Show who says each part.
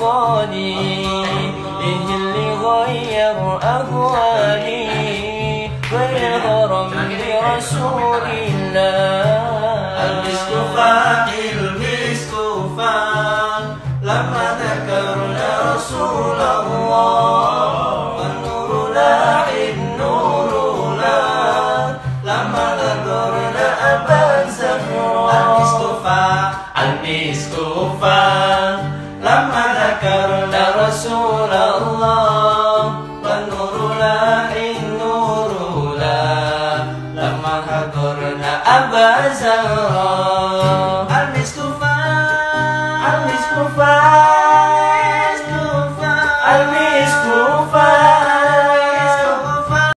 Speaker 1: أوصاني إيه اللي غير أهوالي ويغرم برسول الله.
Speaker 2: المسك فاعل المسك فاعل لما ذكرنا رسول الله، والنور لاح النور لاح لما ذكرنا أبا زهراء. المسك فاعل لما ذكرنا رسول الله، والنور لاح النور لاح لما ذكرنا أبا زهراء.